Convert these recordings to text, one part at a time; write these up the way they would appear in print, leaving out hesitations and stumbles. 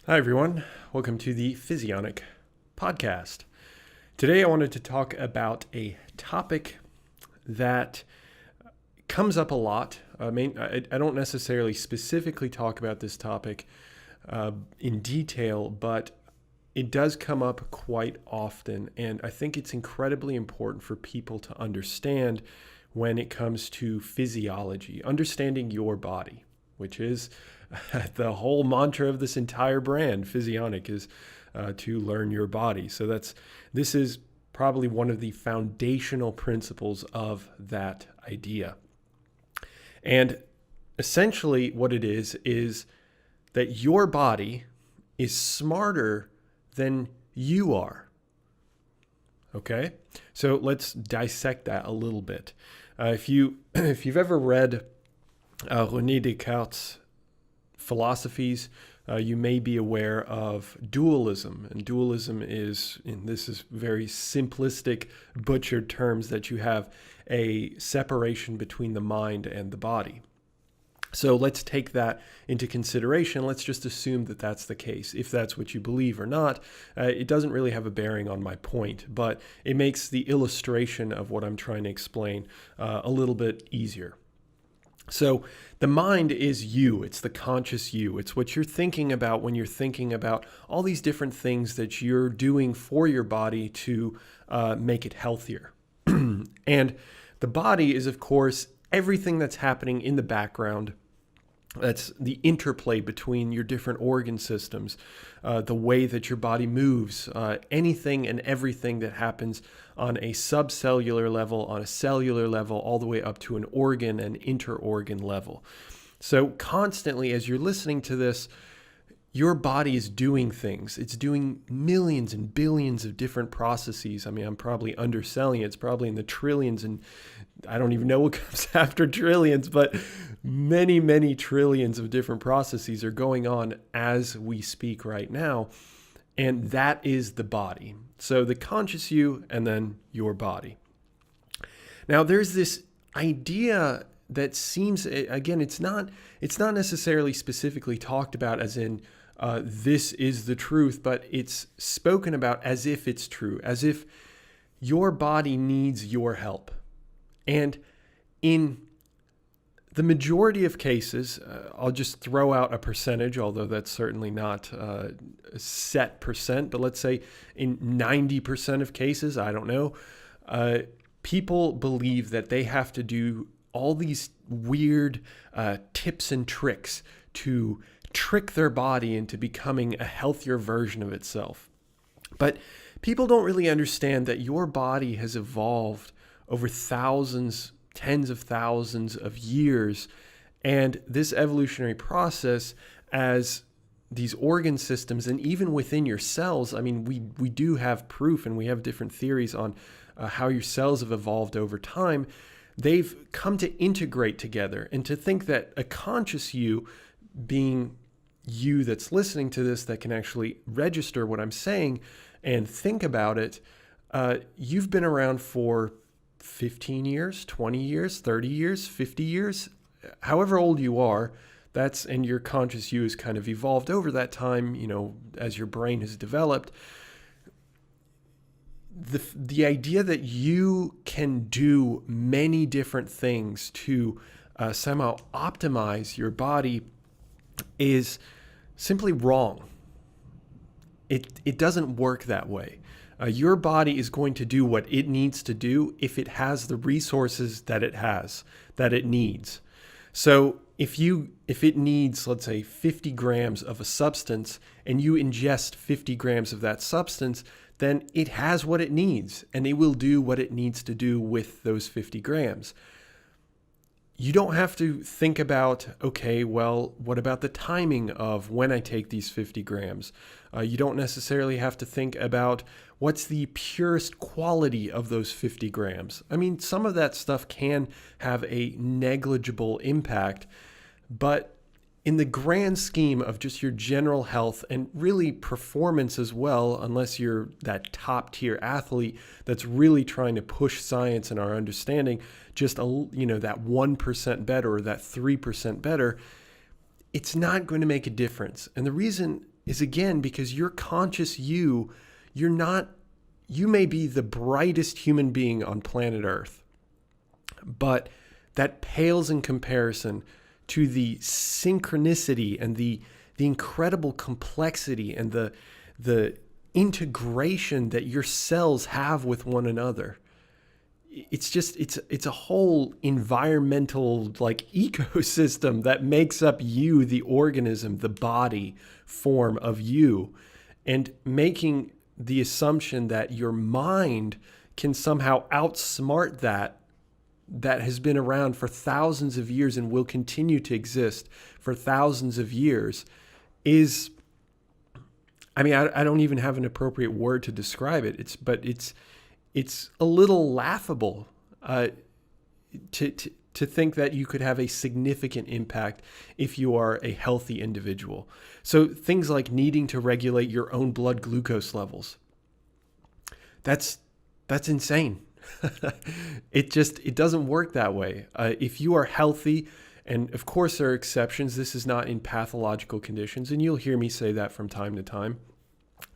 Hi, everyone. Welcome to the Physionic podcast. Today, I wanted to talk about a topic that comes up a lot. I don't necessarily specifically talk about this topic in detail, but it does come up quite often. And I think it's incredibly important for people to understand when it comes to physiology, understanding your body, which is the whole mantra of this entire brand. Physionic is to learn your body. So this is probably one of the foundational principles of that idea. And essentially what it is that your body is smarter than you are. Okay? So let's dissect that a little bit. If you've ever read René Descartes' philosophies, you may be aware of dualism. And dualism is, and this is very simplistic, butchered terms, that you have a separation between the mind and the body. So let's take that into consideration. Let's just assume that that's the case. If that's what you believe or not, it doesn't really have a bearing on my point, but it makes the illustration of what I'm trying to explain a little bit easier. So the mind is you. It's the conscious you. It's what you're thinking about when you're thinking about all these different things that you're doing for your body to make it healthier. And the body is, of course, everything that's happening in the background. That's the interplay between your different organ systems, the way that your body moves, anything and everything that happens on a subcellular level, on a cellular level, all the way up to an organ and interorgan level. So constantly, as you're listening to this, your body is doing things. It's doing millions and billions of different processes. I mean, I'm probably underselling it. It's probably in the trillions, and I don't even know what comes after trillions, but many, many trillions of different processes are going on as we speak right now. And that is the body. So the conscious you and then your body. Now, there's this idea that seems, again, it's not necessarily specifically talked about as in this is the truth, but it's spoken about as if it's true, as if your body needs your help. And in the majority of cases, I'll just throw out a percentage, although that's certainly not a set percent, but let's say in 90% of cases, I don't know, people believe that they have to do all these weird tips and tricks to trick their body into becoming a healthier version of itself. But people don't really understand that your body has evolved over thousands, tens of thousands of years. And this evolutionary process, as these organ systems and even within your cells, I mean, we do have proof and we have different theories on how your cells have evolved over time. They've come to integrate together, and to think that a conscious you, being you that's listening to this, that can actually register what I'm saying and think about it, you've been around for 15 years, 20 years, 30 years, 50 years, however old you are, and your conscious you has kind of evolved over that time, as your brain has developed. The idea that you can do many different things to somehow optimize your body is simply wrong. It doesn't work that way. Your body is going to do what it needs to do if it has the resources that it needs. So if it needs, let's say, 50 grams of a substance, and you ingest 50 grams of that substance, then it has what it needs, and it will do what it needs to do with those 50 grams. You don't have to think about, okay, well, what about the timing of when I take these 50 grams? You don't necessarily have to think about what's the purest quality of those 50 grams. I mean, some of that stuff can have a negligible impact, but in the grand scheme of just your general health and really performance as well, unless you're that top tier athlete that's really trying to push science and our understanding just that 1% better or that 3% better, it's not going to make a difference. And the reason is again because your conscious you, you may be the brightest human being on planet Earth, but that pales in comparison to the synchronicity and the incredible complexity and the integration that your cells have with one another. It's a whole environmental like ecosystem that makes up you, the organism, the body form of you, and making the assumption that your mind can somehow outsmart that has been around for thousands of years and will continue to exist for thousands of years is, I mean, I don't even have an appropriate word to describe it. It's a little laughable to think that you could have a significant impact if you are a healthy individual. So things like needing to regulate your own blood glucose levels, that's insane. It doesn't work that way. If you are healthy, and of course there are exceptions, this is not in pathological conditions, and you'll hear me say that from time to time,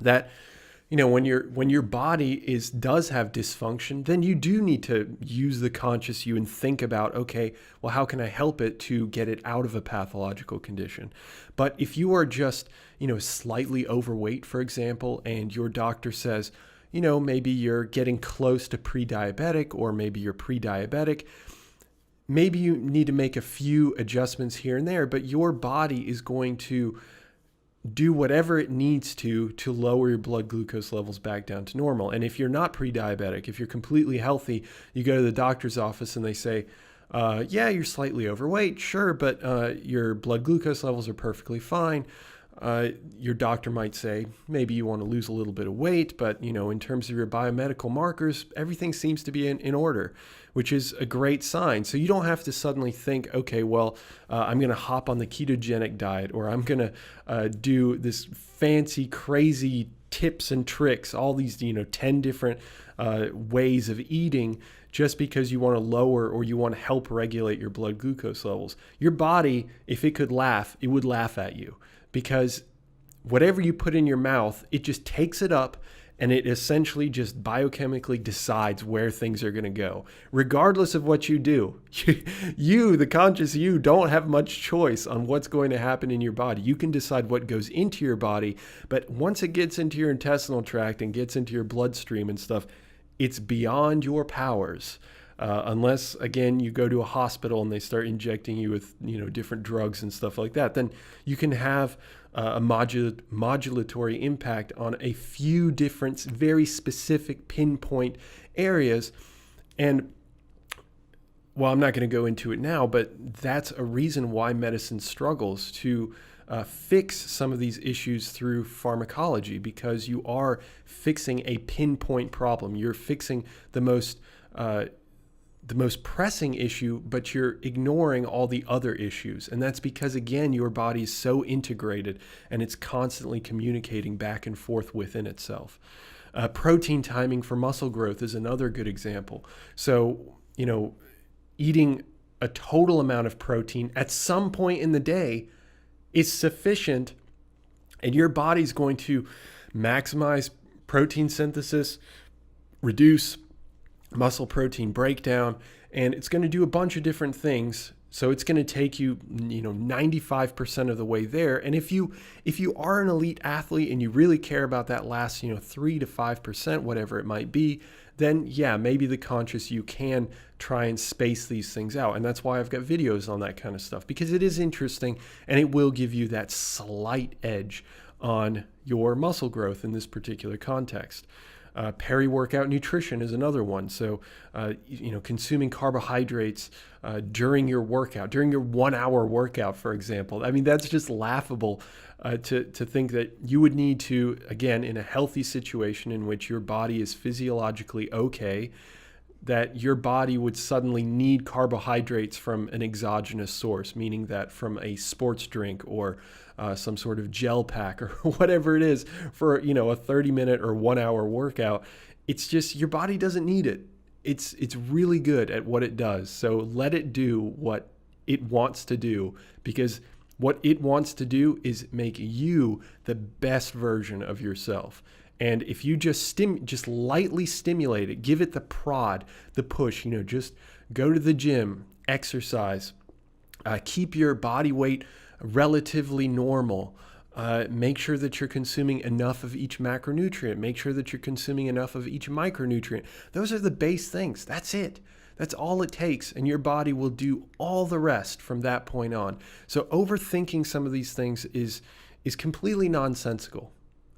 that when your body does have dysfunction, then you do need to use the conscious you and think about, okay, well, how can I help it to get it out of a pathological condition? But if you are just, slightly overweight, for example, and your doctor says, maybe you're getting close to pre-diabetic, or maybe you're pre-diabetic, maybe you need to make a few adjustments here and there, but your body is going to do whatever it needs to lower your blood glucose levels back down to normal. And if you're not pre-diabetic, if you're completely healthy, you go to the doctor's office and they say, yeah, you're slightly overweight, sure, but your blood glucose levels are perfectly fine. Your doctor might say, maybe you want to lose a little bit of weight, but in terms of your biomedical markers, everything seems to be in order, which is a great sign. So you don't have to suddenly think, okay, well, I'm going to hop on the ketogenic diet, or I'm going to do this fancy, crazy tips and tricks, all these, 10 different ways of eating, just because you want to lower or you want to help regulate your blood glucose levels. Your body, if it could laugh, it would laugh at you. Because whatever you put in your mouth, it just takes it up and it essentially just biochemically decides where things are going to go, regardless of what you do. You, the conscious you, don't have much choice on what's going to happen in your body. You can decide what goes into your body, but once it gets into your intestinal tract and gets into your bloodstream and stuff, it's beyond your powers. Unless, again, you go to a hospital and they start injecting you with, different drugs and stuff like that, then you can have a modulatory impact on a few different, very specific pinpoint areas. And well, I'm not going to go into it now, but that's a reason why medicine struggles to fix some of these issues through pharmacology, because you are fixing a pinpoint problem. You're fixing the most pressing issue, but you're ignoring all the other issues. And that's because, again, your body is so integrated and it's constantly communicating back and forth within itself. Protein timing for muscle growth is another good example. So, eating a total amount of protein at some point in the day is sufficient, and your body's going to maximize protein synthesis, reduce muscle protein breakdown, and it's going to do a bunch of different things. So it's going to take you, 95% of the way there. And if you are an elite athlete and you really care about that last, 3 to 5%, whatever it might be, then yeah, maybe the conscious you can try and space these things out. And that's why I've got videos on that kind of stuff, because it is interesting and it will give you that slight edge on your muscle growth in this particular context. Peri-workout nutrition is another one. So, consuming carbohydrates during your workout, during your 1 hour workout, for example. I mean, that's just laughable to think that you would need to, again, in a healthy situation in which your body is physiologically okay, that your body would suddenly need carbohydrates from an exogenous source, meaning that from a sports drink or some sort of gel pack or whatever it is for, a 30-minute or 1 hour workout. It's just your body doesn't need it. It's really good at what it does. So let it do what it wants to do, because What it wants to do is make you the best version of yourself. And if you just lightly stimulate it, give it the prod, the push, just go to the gym, exercise, keep your body weight relatively normal. Make sure that you're consuming enough of each macronutrient. Make sure that you're consuming enough of each micronutrient. Those are the base things. That's it. That's all it takes. And your body will do all the rest from that point on. So overthinking some of these things is completely nonsensical.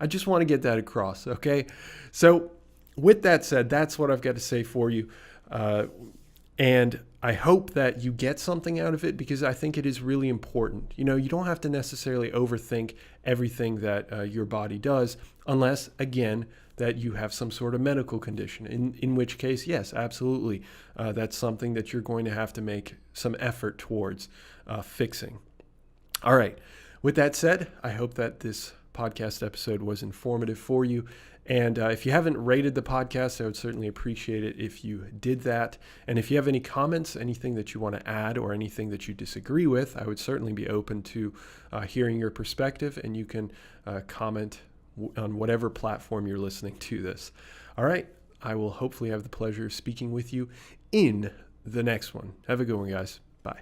I just want to get that across, okay? So with that said, that's what I've got to say for you. And I hope that you get something out of it, because I think it is really important. You don't have to necessarily overthink everything that your body does, unless, again, that you have some sort of medical condition, in which case, yes, absolutely. That's something that you're going to have to make some effort towards fixing. All right. With that said, I hope that this podcast episode was informative for you. And if you haven't rated the podcast, I would certainly appreciate it if you did that. And if you have any comments, anything that you want to add, or anything that you disagree with, I would certainly be open to hearing your perspective, and you can comment on whatever platform you're listening to this. All right. I will hopefully have the pleasure of speaking with you in the next one. Have a good one, guys. Bye.